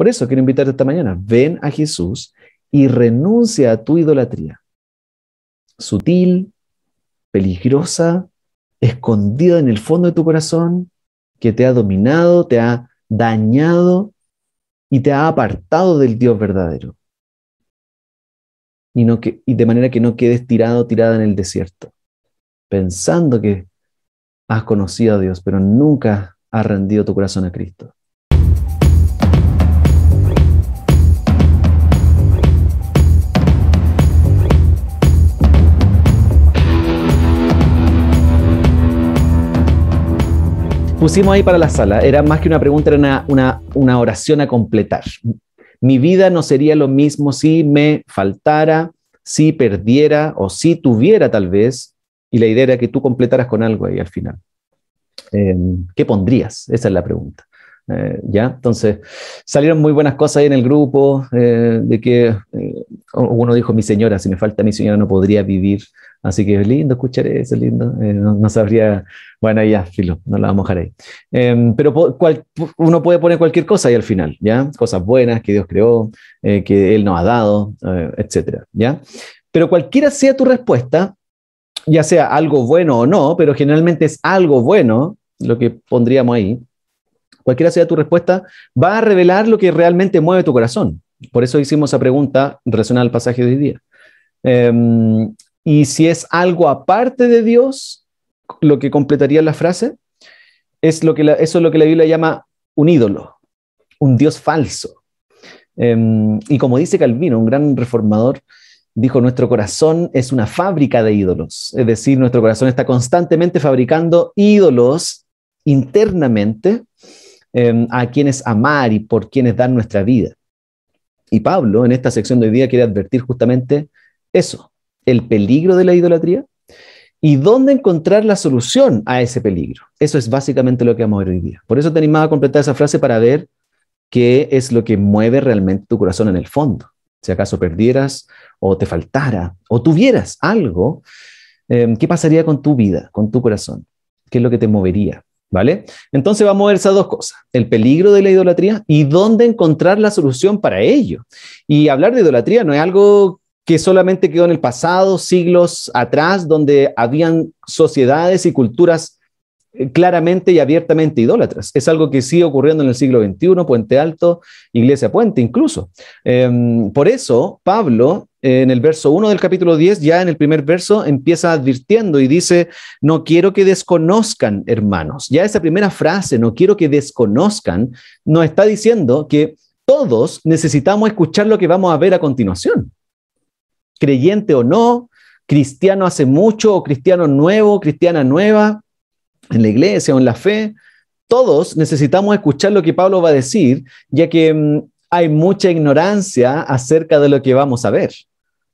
Por eso quiero invitarte esta mañana. Ven a Jesús y renuncia a tu idolatría. Sutil, peligrosa, escondida en el fondo de tu corazón, que te ha dominado, te ha dañado y te ha apartado del Dios verdadero. Y de manera que no quedes tirado, tirada en el desierto, pensando que has conocido a Dios, pero nunca has rendido tu corazón a Cristo. Pusimos ahí para la sala, era más que una pregunta, era una oración a completar. Mi vida no sería lo mismo si me faltara, si perdiera o si tuviera tal vez, y la idea era que tú completaras con algo ahí al final. ¿Qué pondrías? Esa es la pregunta. ¿Ya? Entonces, salieron muy buenas cosas ahí en el grupo, de que uno dijo, mi señora, si me falta mi señora no podría vivir. Así que es lindo escuchar eso, lindo. No sabría, bueno, ya, filo, no la vamos a dejar ahí. Pero uno puede poner cualquier cosa ahí al final, ¿ya? Cosas buenas que Dios creó, que Él nos ha dado, etcétera, ¿ya? Pero cualquiera sea tu respuesta, ya sea algo bueno o no, pero generalmente es algo bueno, lo que pondríamos ahí, cualquiera sea tu respuesta, va a revelar lo que realmente mueve tu corazón. Por eso hicimos esa pregunta relacionada al pasaje de hoy día. Y si es algo aparte de Dios, lo que completaría la frase, eso es lo que la Biblia llama un ídolo, un Dios falso. Y como dice Calvino, un gran reformador, dijo, nuestro corazón es una fábrica de ídolos. Es decir, nuestro corazón está constantemente fabricando ídolos internamente, a quienes amar y por quienes dar nuestra vida. Y Pablo, en esta sección de hoy día, quiere advertir justamente eso, el peligro de la idolatría y dónde encontrar la solución a ese peligro. Eso es básicamente lo que vamos a ver hoy día. Por eso te animaba a completar esa frase para ver qué es lo que mueve realmente tu corazón en el fondo. Si acaso perdieras o te faltara o tuvieras algo, ¿qué pasaría con tu vida, con tu corazón? ¿Qué es lo que te movería? ¿Vale? Entonces vamos a ver esas dos cosas, el peligro de la idolatría y dónde encontrar la solución para ello. Y hablar de idolatría no es algo que solamente quedó en el pasado, siglos atrás, donde habían sociedades y culturas claramente y abiertamente idólatras. Es algo que sigue ocurriendo en el siglo XXI, Puente Alto, Iglesia Puente incluso. Por eso Pablo, en el verso 1 del capítulo 10, ya en el primer verso, empieza advirtiendo y dice, no quiero que desconozcan, hermanos. Ya esa primera frase, no quiero que desconozcan, nos está diciendo que todos necesitamos escuchar lo que vamos a ver a continuación. Creyente o no, cristiano hace mucho o cristiano nuevo, cristiana nueva, en la iglesia o en la fe, todos necesitamos escuchar lo que Pablo va a decir, ya que hay mucha ignorancia acerca de lo que vamos a ver.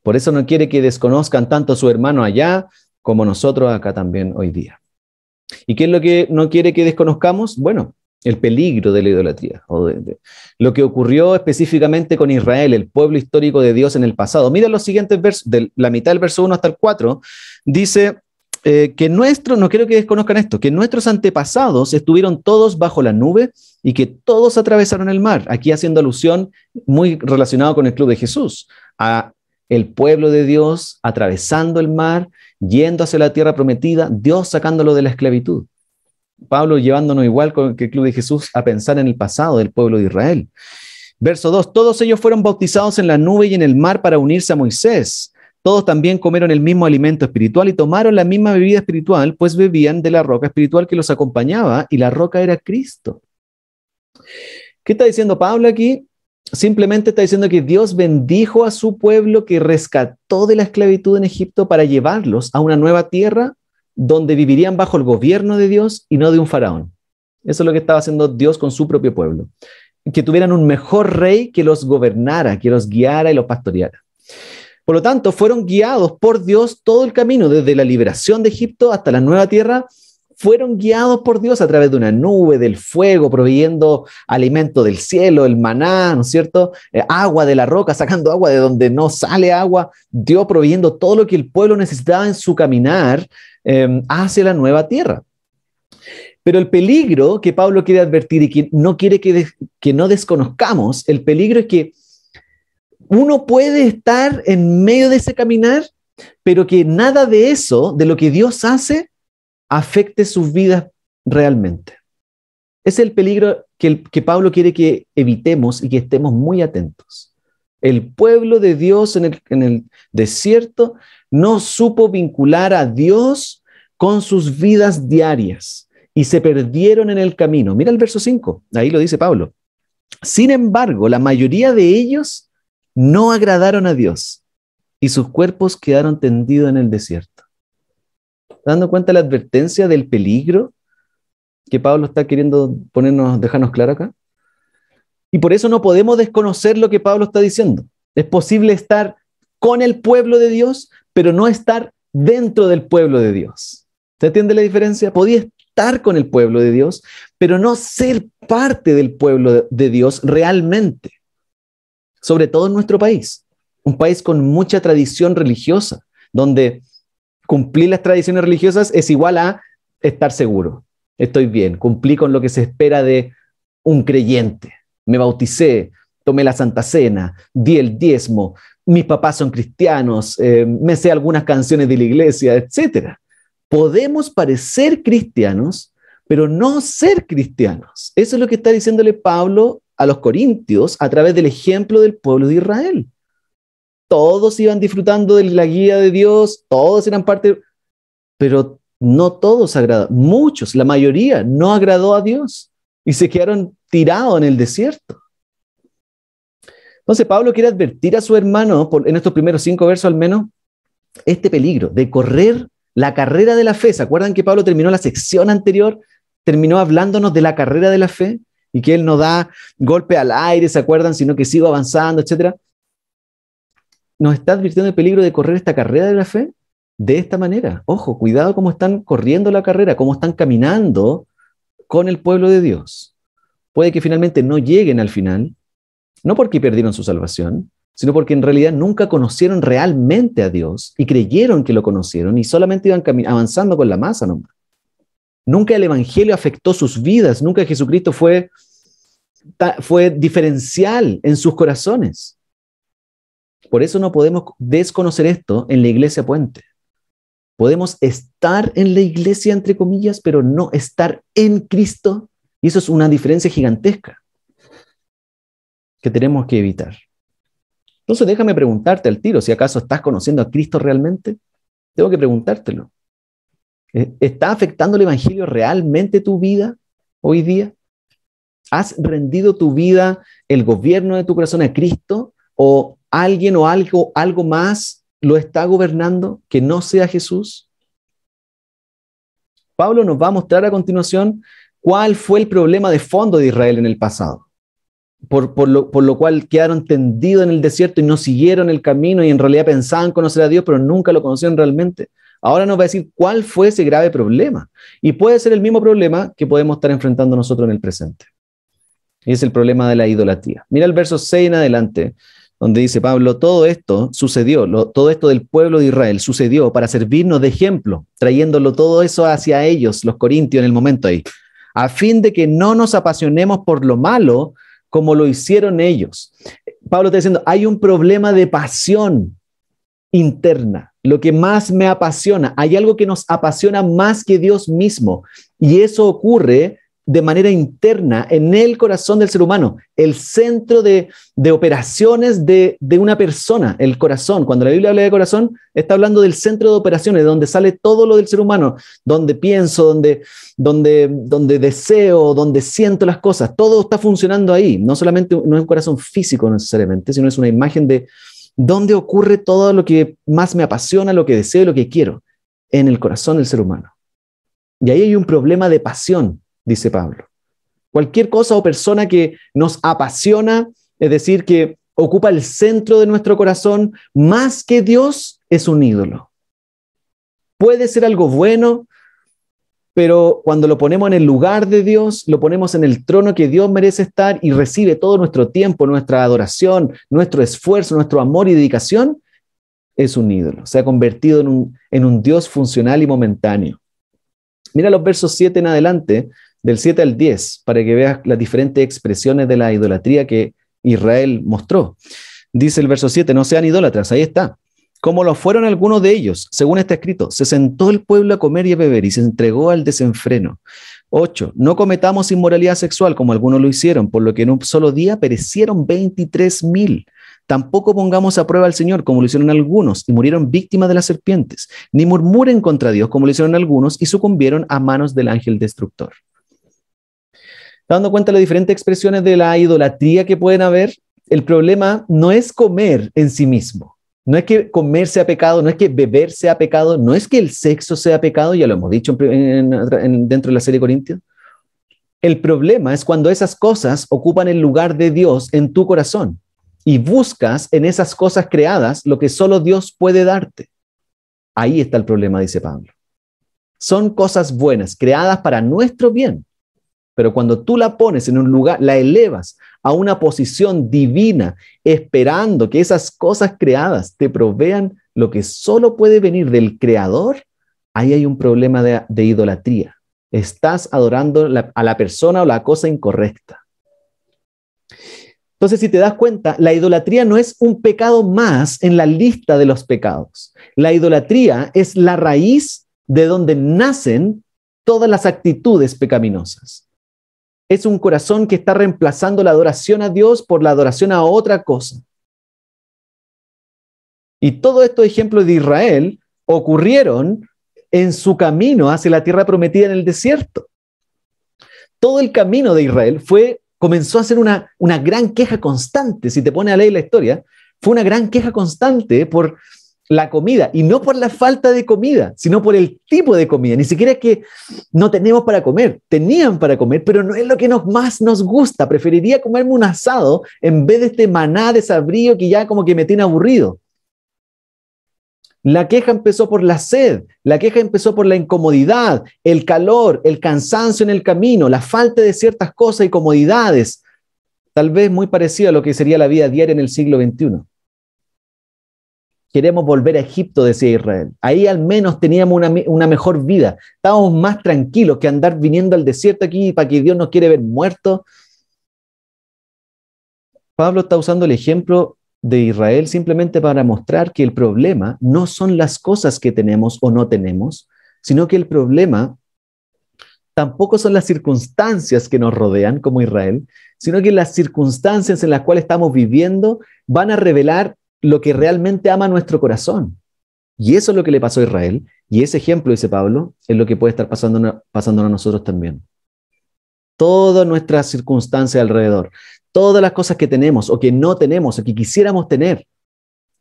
Por eso no quiere que desconozcan tanto a su hermano allá como nosotros acá también hoy día. ¿Y qué es lo que no quiere que desconozcamos? Bueno, el peligro de la idolatría, o de lo que ocurrió específicamente con Israel, el pueblo histórico de Dios en el pasado. Mira los siguientes versos, de la mitad del verso 1 hasta el 4, dice no quiero que desconozcan esto, que nuestros antepasados estuvieron todos bajo la nube y que todos atravesaron el mar. Aquí haciendo alusión muy relacionado con el club de Jesús, a el pueblo de Dios atravesando el mar, yendo hacia la tierra prometida, Dios sacándolo de la esclavitud. Pablo llevándonos igual que el club de Jesús a pensar en el pasado del pueblo de Israel. Verso 2, todos ellos fueron bautizados en la nube y en el mar para unirse a Moisés. Todos también comieron el mismo alimento espiritual y tomaron la misma bebida espiritual, pues bebían de la roca espiritual que los acompañaba, y la roca era Cristo. ¿Qué está diciendo Pablo aquí? Simplemente está diciendo que Dios bendijo a su pueblo que rescató de la esclavitud en Egipto para llevarlos a una nueva tierra donde vivirían bajo el gobierno de Dios y no de un faraón. Eso es lo que estaba haciendo Dios con su propio pueblo. Que tuvieran un mejor rey que los gobernara, que los guiara y los pastoreara. Por lo tanto, fueron guiados por Dios todo el camino, desde la liberación de Egipto hasta la nueva tierra, fueron guiados por Dios a través de una nube, del fuego, proveyendo alimento del cielo, el maná, ¿no es cierto? Agua de la roca, sacando agua de donde no sale agua, Dios proveyendo todo lo que el pueblo necesitaba en su caminar hacia la nueva tierra. Pero el peligro que Pablo quiere advertir y que no quiere que no desconozcamos, el peligro es que uno puede estar en medio de ese caminar, pero que nada de eso, de lo que Dios hace, afecte sus vidas realmente. Ese es el peligro que Pablo quiere que evitemos y que estemos muy atentos. El pueblo de Dios en el desierto no supo vincular a Dios con sus vidas diarias y se perdieron en el camino. Mira el verso 5, ahí lo dice Pablo. Sin embargo, la mayoría de ellos no agradaron a Dios y sus cuerpos quedaron tendidos en el desierto. ¿Dando cuenta la advertencia del peligro que Pablo está queriendo dejarnos claro acá? Y por eso no podemos desconocer lo que Pablo está diciendo. Es posible estar con el pueblo de Dios, pero no estar dentro del pueblo de Dios. ¿Se entiende la diferencia? Podía estar con el pueblo de Dios, pero no ser parte del pueblo de Dios realmente. Sobre todo en nuestro país, un país con mucha tradición religiosa, donde cumplir las tradiciones religiosas es igual a estar seguro. Estoy bien, cumplí con lo que se espera de un creyente. Me bauticé, tomé la Santa Cena, di el diezmo, mis papás son cristianos, me sé algunas canciones de la iglesia, etc. Podemos parecer cristianos, pero no ser cristianos. Eso es lo que está diciéndole Pablo a los corintios a través del ejemplo del pueblo de Israel. Todos iban disfrutando de la guía de Dios, todos eran parte, pero no todos agradaron. Muchos, la mayoría, no agradó a Dios y se quedaron tirados en el desierto. Entonces Pablo quiere advertir a su hermano, en estos primeros 5 versos al menos, este peligro de correr la carrera de la fe. ¿Se acuerdan que Pablo terminó la sección anterior? Terminó hablándonos de la carrera de la fe y que él no da golpe al aire, ¿se acuerdan? Sino que sigo avanzando, etc. Nos está advirtiendo el peligro de correr esta carrera de la fe de esta manera. Ojo, cuidado cómo están corriendo la carrera, cómo están caminando con el pueblo de Dios. Puede que finalmente no lleguen al final, no porque perdieron su salvación, sino porque en realidad nunca conocieron realmente a Dios y creyeron que lo conocieron y solamente iban avanzando con la masa nomás. Nunca el evangelio afectó sus vidas, nunca Jesucristo fue diferencial en sus corazones. Por eso no podemos desconocer esto en la iglesia Puente. Podemos estar en la iglesia, entre comillas, pero no estar en Cristo. Y eso es una diferencia gigantesca que tenemos que evitar. Entonces déjame preguntarte al tiro, si acaso estás conociendo a Cristo realmente. Tengo que preguntártelo. ¿Está afectando el evangelio realmente tu vida hoy día? ¿Has rendido tu vida, el gobierno de tu corazón a Cristo? ¿O alguien o algo más lo está gobernando que no sea Jesús? Pablo nos va a mostrar a continuación cuál fue el problema de fondo de Israel en el pasado, por lo cual quedaron tendidos en el desierto y no siguieron el camino y en realidad pensaban conocer a Dios, pero nunca lo conocieron realmente. Ahora nos va a decir cuál fue ese grave problema. Y puede ser el mismo problema que podemos estar enfrentando nosotros en el presente. Y es el problema de la idolatría. Mira el verso 6 en adelante, donde dice Pablo, todo esto sucedió, todo esto del pueblo de Israel sucedió para servirnos de ejemplo, trayéndolo todo eso hacia ellos, los corintios en el momento ahí, a fin de que no nos apasionemos por lo malo como lo hicieron ellos. Pablo está diciendo, hay un problema de pasión interna, lo que más me apasiona, hay algo que nos apasiona más que Dios mismo, y eso ocurre de manera interna en el corazón del ser humano, el centro de operaciones de una persona, el corazón. Cuando la Biblia habla de corazón, está hablando del centro de operaciones, de donde sale todo lo del ser humano, donde pienso, donde deseo, donde siento las cosas, todo está funcionando ahí. No solamente no es un corazón físico necesariamente, sino es una imagen de dónde ocurre todo lo que más me apasiona, lo que deseo, lo que quiero, en el corazón del ser humano. Y ahí hay un problema de pasión, dice Pablo. Cualquier cosa o persona que nos apasiona, es decir, que ocupa el centro de nuestro corazón, más que Dios, es un ídolo. Puede ser algo bueno, pero cuando lo ponemos en el lugar de Dios, lo ponemos en el trono que Dios merece estar y recibe todo nuestro tiempo, nuestra adoración, nuestro esfuerzo, nuestro amor y dedicación, es un ídolo. Se ha convertido en un Dios funcional y momentáneo. Mira los versos 7 en adelante, del 7 al 10, para que veas las diferentes expresiones de la idolatría que Israel mostró. Dice el verso 7, no sean idólatras, ahí está. Como lo fueron algunos de ellos, según está escrito, se sentó el pueblo a comer y a beber y se entregó al desenfreno. 8. No cometamos inmoralidad sexual como algunos lo hicieron, por lo que en un solo día perecieron 23,000. Tampoco pongamos a prueba al Señor como lo hicieron algunos y murieron víctimas de las serpientes. Ni murmuren contra Dios como lo hicieron algunos y sucumbieron a manos del ángel destructor. Dando cuenta de las diferentes expresiones de la idolatría que pueden haber, el problema no es comer en sí mismo. No es que comer sea pecado, no es que beber sea pecado, no es que el sexo sea pecado, ya lo hemos dicho dentro de la serie de Corintios. El problema es cuando esas cosas ocupan el lugar de Dios en tu corazón y buscas en esas cosas creadas lo que solo Dios puede darte. Ahí está el problema, dice Pablo. Son cosas buenas, creadas para nuestro bien, pero cuando tú la pones en un lugar, la elevas a una posición divina, esperando que esas cosas creadas te provean lo que solo puede venir del Creador, ahí hay un problema de idolatría. Estás adorando a la persona o la cosa incorrecta. Entonces, si te das cuenta, la idolatría no es un pecado más en la lista de los pecados. La idolatría es la raíz de donde nacen todas las actitudes pecaminosas. Es un corazón que está reemplazando la adoración a Dios por la adoración a otra cosa. Y todos estos ejemplos de Israel ocurrieron en su camino hacia la tierra prometida en el desierto. Todo el camino de Israel comenzó a ser una gran queja constante. Si te pones a leer la historia, fue una gran queja constante por la comida, y no por la falta de comida, sino por el tipo de comida. Ni siquiera es que no tenemos para comer, tenían para comer, pero no es lo que más nos gusta. Preferiría comerme un asado en vez de este maná desabrido que ya como que me tiene aburrido. La queja empezó por la sed, la queja empezó por la incomodidad, el calor, el cansancio en el camino, la falta de ciertas cosas y comodidades, tal vez muy parecido a lo que sería la vida diaria en el siglo XXI. Queremos volver a Egipto, decía Israel. Ahí al menos teníamos una mejor vida. Estábamos más tranquilos que andar viniendo al desierto aquí para que Dios nos quiere ver muertos. Pablo está usando el ejemplo de Israel simplemente para mostrar que el problema no son las cosas que tenemos o no tenemos, sino que el problema tampoco son las circunstancias que nos rodean como Israel, sino que las circunstancias en las cuales estamos viviendo van a revelar lo que realmente ama nuestro corazón. Y eso es lo que le pasó a Israel, y ese ejemplo, dice Pablo, es lo que puede estar pasándonos a nosotros también. Todas nuestras circunstancias alrededor, todas las cosas que tenemos o que no tenemos o que quisiéramos tener,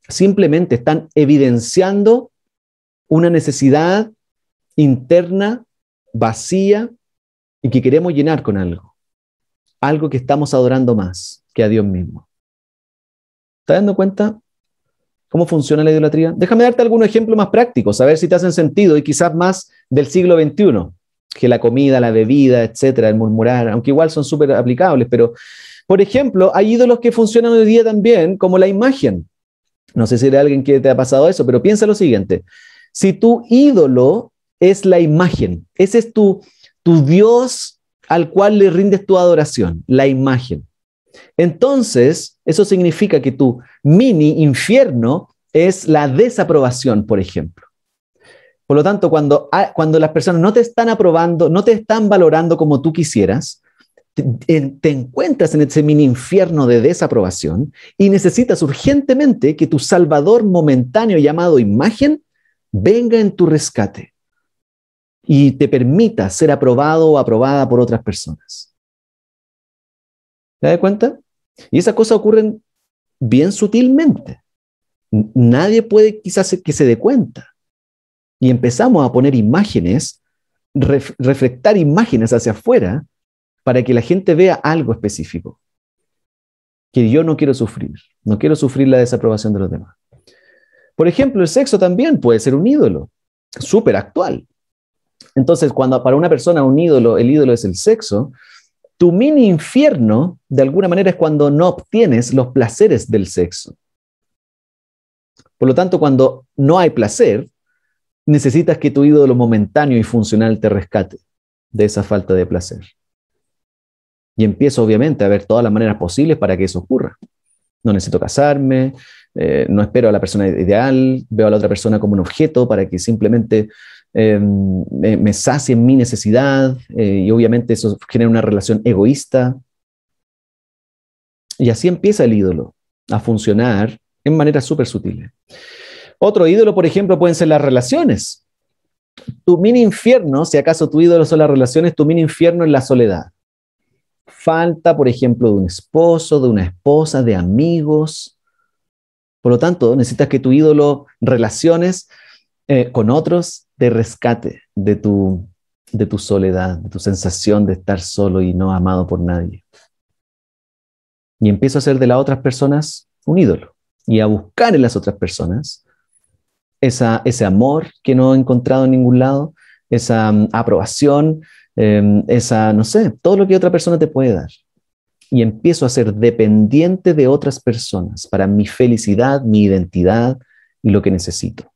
simplemente están evidenciando una necesidad interna, vacía, y que queremos llenar con algo que estamos adorando más que a Dios mismo. ¿Estás dando cuenta cómo funciona la idolatría? Déjame darte algunos ejemplos más prácticos, a ver si te hacen sentido, y quizás más del siglo XXI, que la comida, la bebida, etcétera, el murmurar, aunque igual son súper aplicables, pero, por ejemplo, hay ídolos que funcionan hoy día también, como la imagen. No sé si hay alguien que te ha pasado eso, pero piensa lo siguiente. Si tu ídolo es la imagen, ese es tu Dios al cual le rindes tu adoración, la imagen. Entonces, eso significa que tu mini infierno es la desaprobación, por ejemplo. Por lo tanto, cuando las personas no te están aprobando, no te están valorando como tú quisieras, te encuentras en ese mini infierno de desaprobación y necesitas urgentemente que tu salvador momentáneo llamado imagen venga en tu rescate y te permita ser aprobado o aprobada por otras personas. ¿Te das cuenta? Y esas cosas ocurren bien sutilmente. Nadie puede quizás que se dé cuenta. Y empezamos a poner imágenes, reflectar imágenes hacia afuera para que la gente vea algo específico. Que yo no quiero sufrir la desaprobación de los demás. Por ejemplo, el sexo también puede ser un ídolo, súper actual. Entonces, cuando para una persona el ídolo es el sexo, tu mini infierno, de alguna manera, es cuando no obtienes los placeres del sexo. Por lo tanto, cuando no hay placer, necesitas que tu ídolo momentáneo y funcional te rescate de esa falta de placer. Y empiezo obviamente a ver todas las maneras posibles para que eso ocurra. No necesito casarme, no espero a la persona ideal, veo a la otra persona como un objeto para que simplemente me sacie mi necesidad, y obviamente eso genera una relación egoísta. Y así empieza el ídolo a funcionar en maneras súper sutiles. Otro ídolo, por ejemplo, pueden ser las relaciones. Tu mini infierno, si acaso tu ídolo son las relaciones, tu mini infierno es la soledad. Falta, por ejemplo, de un esposo, de una esposa, de amigos. Por lo tanto, necesitas que tu ídolo relaciones con otros te rescate de tu soledad, de tu sensación de estar solo y no amado por nadie. Y empiezo a hacer de las otras personas un ídolo y a buscar en las otras personas ese amor que no he encontrado en ningún lado, esa aprobación, no sé, todo lo que otra persona te puede dar. Y empiezo a ser dependiente de otras personas para mi felicidad, mi identidad y lo que necesito.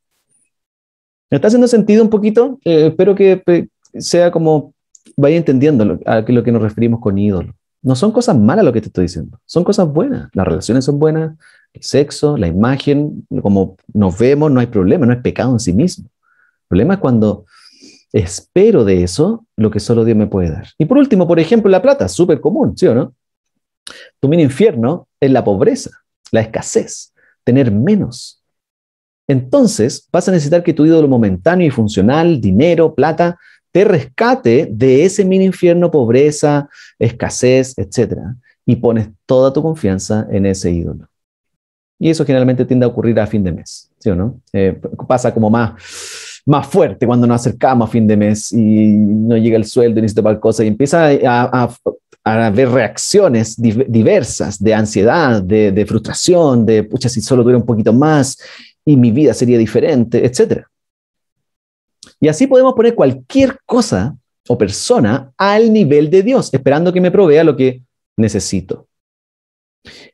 ¿Me está haciendo sentido un poquito? Espero que sea como vaya entendiendo a lo que nos referimos con ídolo. No son cosas malas lo que te estoy diciendo, son cosas buenas. Las relaciones son buenas, el sexo, la imagen, como nos vemos, no hay problema, no es pecado en sí mismo. El problema es cuando espero de eso lo que solo Dios me puede dar. Y por último, por ejemplo, la plata, súper común, ¿sí o no? Tu mini infierno es la pobreza, la escasez, tener menos. Entonces vas a necesitar que tu ídolo momentáneo y funcional, dinero, plata, te rescate de ese mini infierno, pobreza, escasez, etc. Y pones toda tu confianza en ese ídolo. Y eso generalmente tiende a ocurrir a fin de mes, ¿sí o no? Pasa como más fuerte cuando nos acercamos a fin de mes y no llega el sueldo y necesito tal cosa y empieza a haber reacciones diversas de ansiedad, de frustración, de pucha, si solo tuviera un poquito más y mi vida sería diferente, etc. Y así podemos poner cualquier cosa o persona al nivel de Dios, esperando que me provea lo que necesito.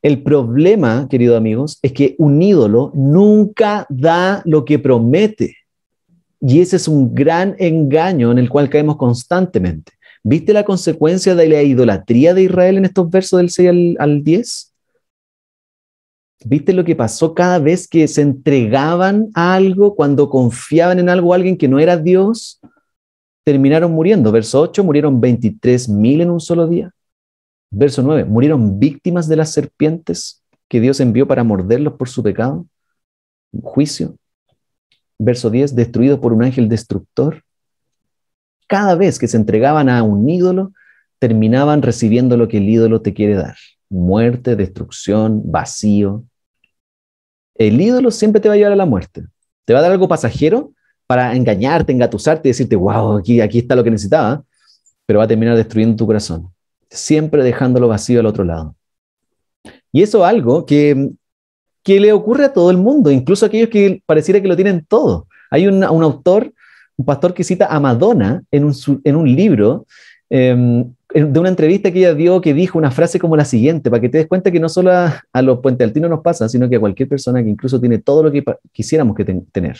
El problema, queridos amigos, es que un ídolo nunca da lo que promete. Y ese es un gran engaño en el cual caemos constantemente. ¿Viste la consecuencia de la idolatría de Israel en estos versos del 6 al 10? ¿Viste lo que pasó cada vez que se entregaban a algo, cuando confiaban en algo, alguien que no era Dios? Terminaron muriendo. Verso 8, murieron 23,000 en un solo día. Verso 9, murieron víctimas de las serpientes que Dios envió para morderlos por su pecado. Juicio. Verso 10, destruidos por un ángel destructor. Cada vez que se entregaban a un ídolo, terminaban recibiendo lo que el ídolo te quiere dar. Muerte, destrucción, vacío. El ídolo siempre te va a llevar a la muerte. Te va a dar algo pasajero para engañarte, engatusarte y decirte, wow, aquí está lo que necesitaba, pero va a terminar destruyendo tu corazón, siempre dejándolo vacío al otro lado. Y eso es algo que le ocurre a todo el mundo, incluso a aquellos que pareciera que lo tienen todo. Hay un autor, un pastor que cita a Madonna en un libro, de una entrevista que ella dio, que dijo una frase como la siguiente, para que te des cuenta que no solo a los puentealtinos nos pasa, sino que a cualquier persona que incluso tiene todo lo que quisiéramos tener.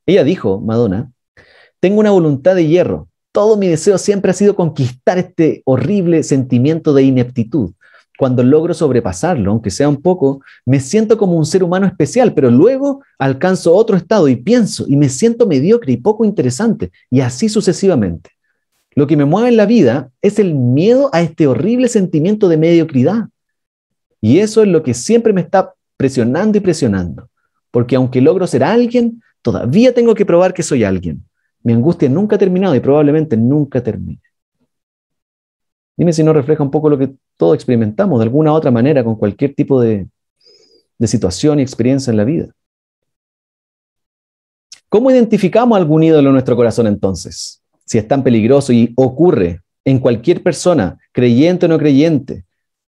Ella dijo, Madonna, tengo una voluntad de hierro. Todo mi deseo siempre ha sido conquistar este horrible sentimiento de ineptitud. Cuando logro sobrepasarlo, aunque sea un poco, me siento como un ser humano especial, pero luego alcanzo otro estado y pienso y me siento mediocre y poco interesante, y así sucesivamente. Lo que me mueve en la vida es el miedo a este horrible sentimiento de mediocridad. Y eso es lo que siempre me está presionando y presionando, porque aunque logro ser alguien, todavía tengo que probar que soy alguien. Mi angustia nunca ha terminado y probablemente nunca termine. Dime si no refleja un poco lo que todos experimentamos de alguna u otra manera con cualquier tipo de situación y experiencia en la vida. ¿Cómo identificamos algún ídolo en nuestro corazón entonces? Si es tan peligroso y ocurre en cualquier persona, creyente o no creyente,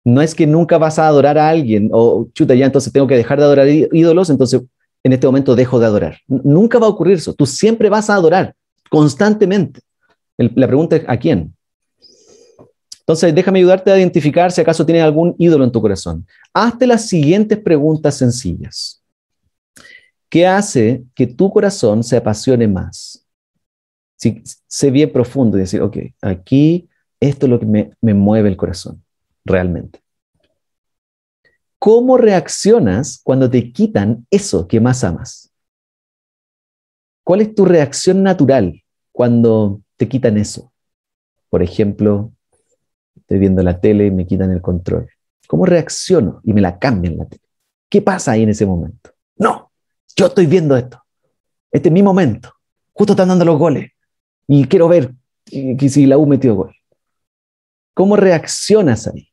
no es que nunca vas a adorar a alguien o chuta, ya entonces tengo que dejar de adorar ídolos, entonces en este momento dejo de adorar. Nunca va a ocurrir eso. Tú siempre vas a adorar constantemente. La pregunta es ¿a quién? Entonces, déjame ayudarte a identificar si acaso tienes algún ídolo en tu corazón. Hazte las siguientes preguntas sencillas. ¿Qué hace que tu corazón se apasione más? Si sé bien profundo y decir, ok, aquí esto es lo que me mueve el corazón, realmente. ¿Cómo reaccionas cuando te quitan eso que más amas? ¿Cuál es tu reacción natural cuando te quitan eso? Por ejemplo, estoy viendo la tele y me quitan el control. ¿Cómo reacciono y me la cambian la tele? ¿Qué pasa ahí en ese momento? No, yo estoy viendo esto. Este es mi momento. Justo están dando los goles y quiero ver que si la U metió gol. ¿Cómo reaccionas ahí?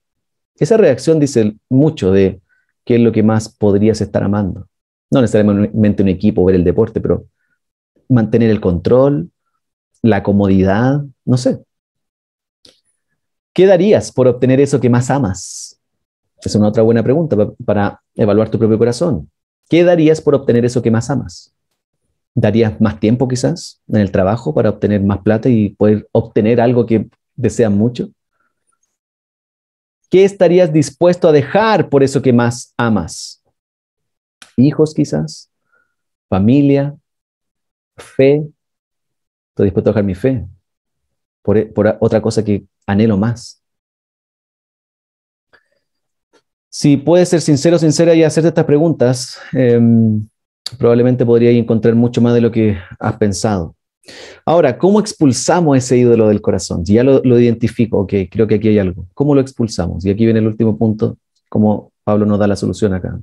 Esa reacción dice mucho de qué es lo que más podrías estar amando. No necesariamente un equipo, ver el deporte, pero mantener el control, la comodidad, no sé. ¿Qué darías por obtener eso que más amas? Es una otra buena pregunta para evaluar tu propio corazón. ¿Qué darías por obtener eso que más amas? ¿Darías más tiempo quizás en el trabajo para obtener más plata y poder obtener algo que deseas mucho? ¿Qué estarías dispuesto a dejar por eso que más amas? ¿Hijos quizás? ¿Familia? ¿Fe? Estoy dispuesto a dejar mi fe por otra cosa que anhelo más. Si puedes ser sincero, sincera y hacerte estas preguntas, probablemente podrías encontrar mucho más de lo que has pensado. Ahora, ¿cómo expulsamos ese ídolo del corazón? Si ya lo identifico, ok, creo que aquí hay algo. ¿Cómo lo expulsamos? Y aquí viene el último punto, como Pablo nos da la solución acá.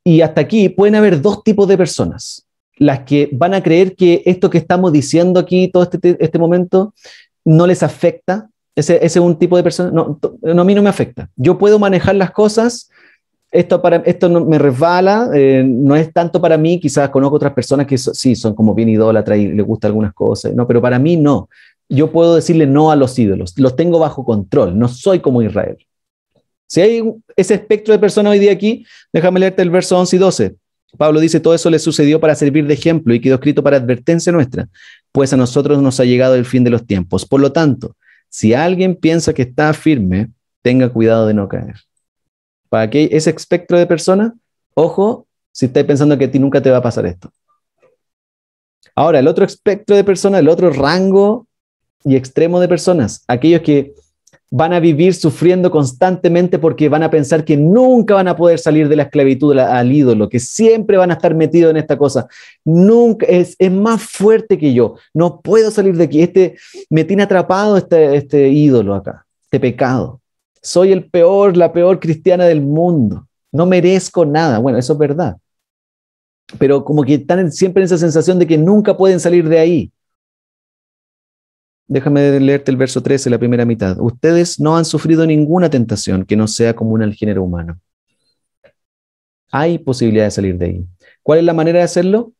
Y hasta aquí pueden haber dos tipos de personas. Las que van a creer que esto que estamos diciendo aquí, todo este momento, no les afecta. Ese es un tipo de persona. No, a mí no me afecta. Yo puedo manejar las cosas. Esto no, me resbala, no es tanto para mí, quizás conozco otras personas que sí, son como bien idólatras y les gustan algunas cosas, no, pero para mí no. Yo puedo decirle no a los ídolos, los tengo bajo control, no soy como Israel. Si hay ese espectro de personas hoy día aquí, déjame leerte el verso 11 y 12. Pablo dice, todo eso le sucedió para servir de ejemplo y quedó escrito para advertencia nuestra, pues a nosotros nos ha llegado el fin de los tiempos. Por lo tanto, si alguien piensa que está firme, tenga cuidado de no caer. Para que ese espectro de personas, ojo, si estáis pensando que a ti nunca te va a pasar esto. Ahora, el otro espectro de personas, el otro rango y extremo de personas, aquellos que van a vivir sufriendo constantemente porque van a pensar que nunca van a poder salir de la esclavitud al ídolo, que siempre van a estar metidos en esta cosa. Nunca, es más fuerte que yo, no puedo salir de aquí. Me tiene atrapado este ídolo acá, este pecado. Soy la peor cristiana del mundo. No merezco nada. Bueno, eso es verdad. Pero como que están siempre en esa sensación de que nunca pueden salir de ahí. Déjame leerte el verso 13, la primera mitad. Ustedes no han sufrido ninguna tentación que no sea común al género humano. Hay posibilidad de salir de ahí. ¿Cuál es la manera de hacerlo?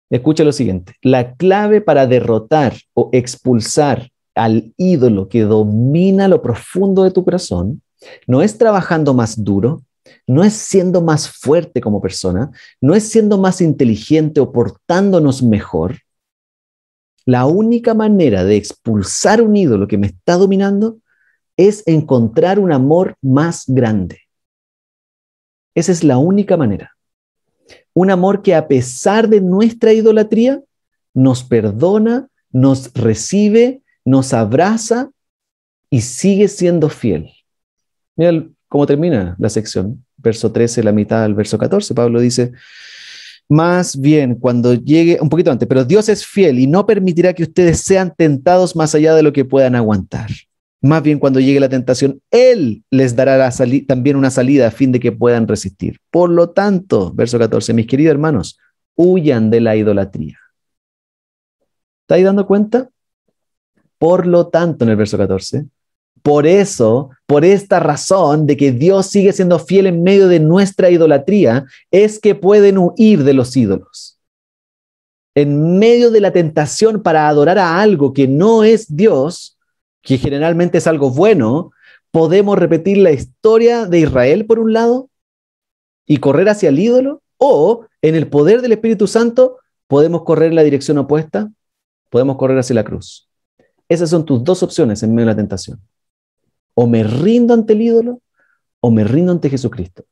Escucha lo siguiente. La clave para derrotar o expulsar al ídolo que domina lo profundo de tu corazón no es trabajando más duro, no es siendo más fuerte como persona, no es siendo más inteligente o portándonos mejor. La única manera de expulsar un ídolo que me está dominando es encontrar un amor más grande. Esa es la única manera. Un amor que a pesar de nuestra idolatría, nos perdona, nos recibe, nos abraza y sigue siendo fiel. Mira cómo termina la sección. Verso 13, la mitad del verso 14. Pablo dice, más bien cuando llegue, un poquito antes, pero Dios es fiel y no permitirá que ustedes sean tentados más allá de lo que puedan aguantar. Más bien cuando llegue la tentación, Él les dará también una salida a fin de que puedan resistir. Por lo tanto, verso 14, mis queridos hermanos, huyan de la idolatría. ¿Estáis dando cuenta? Por lo tanto, en el verso 14, por eso, por esta razón de que Dios sigue siendo fiel en medio de nuestra idolatría, es que pueden huir de los ídolos. En medio de la tentación para adorar a algo que no es Dios, que generalmente es algo bueno, podemos repetir la historia de Israel por un lado y correr hacia el ídolo, o en el poder del Espíritu Santo podemos correr en la dirección opuesta, podemos correr hacia la cruz. Esas son tus dos opciones en medio de la tentación. O me rindo ante el ídolo o me rindo ante Jesucristo.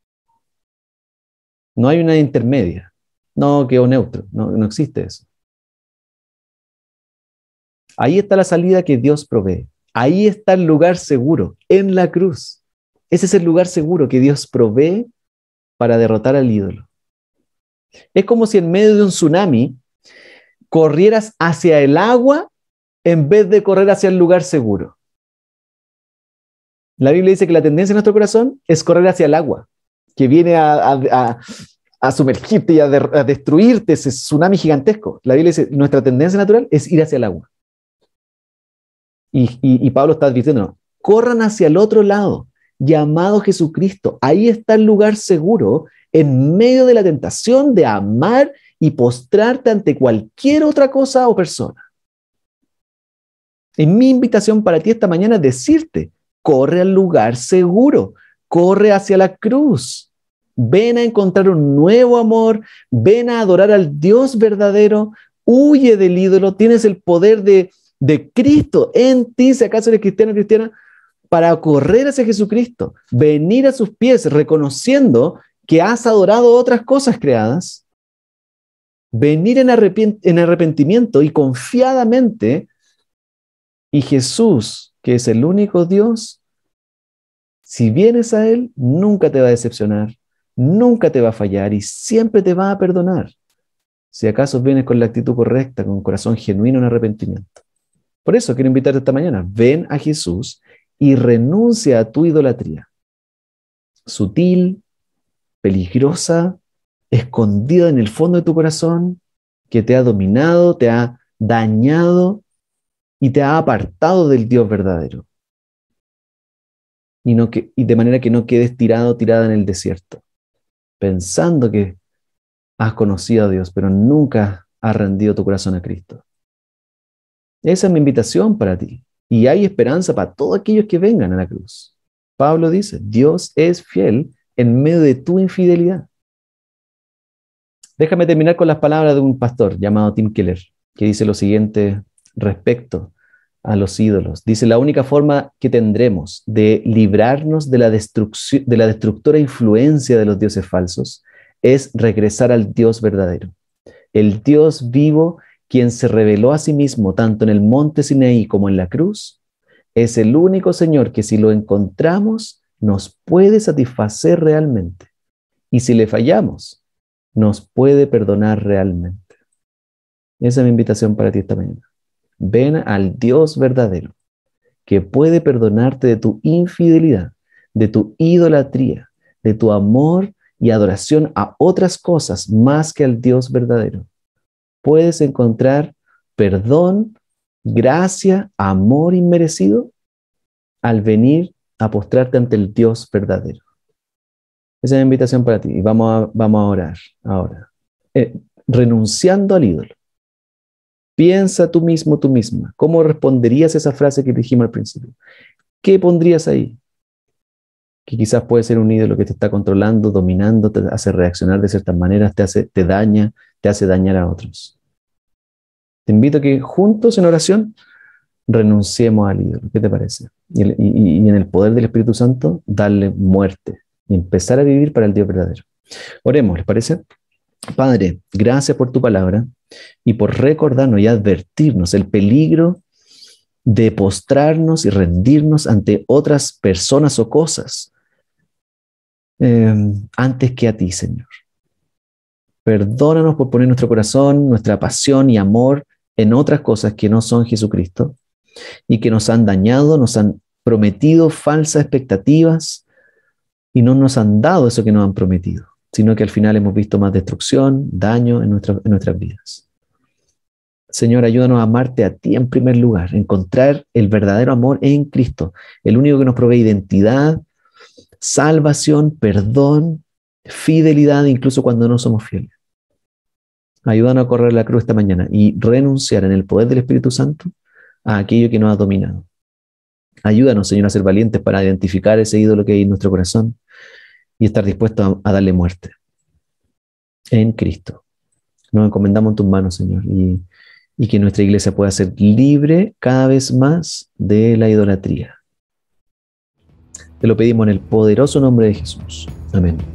No hay una intermedia. No, quedó neutro. No existe eso. Ahí está la salida que Dios provee. Ahí está el lugar seguro, en la cruz. Ese es el lugar seguro que Dios provee para derrotar al ídolo. Es como si en medio de un tsunami corrieras hacia el agua en vez de correr hacia el lugar seguro. La Biblia dice que la tendencia de nuestro corazón es correr hacia el agua, que viene a sumergirte y a destruirte, ese tsunami gigantesco. La Biblia dice, nuestra tendencia natural es ir hacia el agua. Y Pablo está advirtiendo, corran hacia el otro lado, llamado Jesucristo. Ahí está el lugar seguro en medio de la tentación de amar y postrarte ante cualquier otra cosa o persona. Y mi invitación para ti esta mañana es decirte, corre al lugar seguro, corre hacia la cruz. Ven a encontrar un nuevo amor, ven a adorar al Dios verdadero, huye del ídolo, tienes el poder de Cristo en ti, si acaso eres cristiano o cristiana, para correr hacia Jesucristo, venir a sus pies reconociendo que has adorado otras cosas creadas, venir en arrepentimiento y confiadamente, y Jesús, que es el único Dios, si vienes a Él, nunca te va a decepcionar, nunca te va a fallar y siempre te va a perdonar. Si acaso vienes con la actitud correcta, con un corazón genuino en arrepentimiento. Por eso quiero invitarte esta mañana, ven a Jesús y renuncia a tu idolatría. Sutil, peligrosa, escondida en el fondo de tu corazón, que te ha dominado, te ha dañado y te ha apartado del Dios verdadero. Y de manera que no quedes tirada en el desierto, pensando que has conocido a Dios, pero nunca has rendido tu corazón a Cristo. Esa es mi invitación para ti. Y hay esperanza para todos aquellos que vengan a la cruz. Pablo dice, Dios es fiel en medio de tu infidelidad. Déjame terminar con las palabras de un pastor llamado Tim Keller, que dice lo siguiente respecto a los ídolos. Dice, la única forma que tendremos de librarnos de la destructora influencia de los dioses falsos es regresar al Dios verdadero. El Dios vivo, quien se reveló a sí mismo tanto en el monte Sinaí como en la cruz, es el único Señor que si lo encontramos nos puede satisfacer realmente. Y si le fallamos, nos puede perdonar realmente. Esa es mi invitación para ti esta mañana. Ven al Dios verdadero, que puede perdonarte de tu infidelidad, de tu idolatría, de tu amor y adoración a otras cosas más que al Dios verdadero. Puedes encontrar perdón, gracia, amor inmerecido al venir a postrarte ante el Dios verdadero. Esa es la invitación para ti. Y vamos a orar ahora. Renunciando al ídolo. Piensa tú mismo, tú misma. ¿Cómo responderías a esa frase que dijimos al principio? ¿Qué pondrías ahí? Que quizás puede ser un ídolo que te está controlando, dominando, te hace reaccionar de ciertas maneras, te daña, te hace dañar a otros. Te invito a que juntos en oración renunciemos al ídolo. ¿Qué te parece? Y en el poder del Espíritu Santo, darle muerte y empezar a vivir para el Dios verdadero. Oremos, ¿les parece? Padre, gracias por tu palabra y por recordarnos y advertirnos el peligro de postrarnos y rendirnos ante otras personas o cosas antes que a ti, Señor. Perdónanos por poner nuestro corazón, nuestra pasión y amor en otras cosas que no son Jesucristo y que nos han dañado, nos han prometido falsas expectativas y no nos han dado eso que nos han prometido, sino que al final hemos visto más destrucción, daño en nuestras vidas. Señor, ayúdanos a amarte a ti en primer lugar, encontrar el verdadero amor en Cristo, el único que nos provee identidad, salvación, perdón, fidelidad, incluso cuando no somos fieles. Ayúdanos a correr la cruz esta mañana y renunciar en el poder del Espíritu Santo a aquello que nos ha dominado. Ayúdanos, Señor, a ser valientes para identificar ese ídolo que hay en nuestro corazón y estar dispuestos a darle muerte en Cristo. Nos encomendamos en tus manos, Señor, y que nuestra iglesia pueda ser libre cada vez más de la idolatría. Te lo pedimos en el poderoso nombre de Jesús. Amén.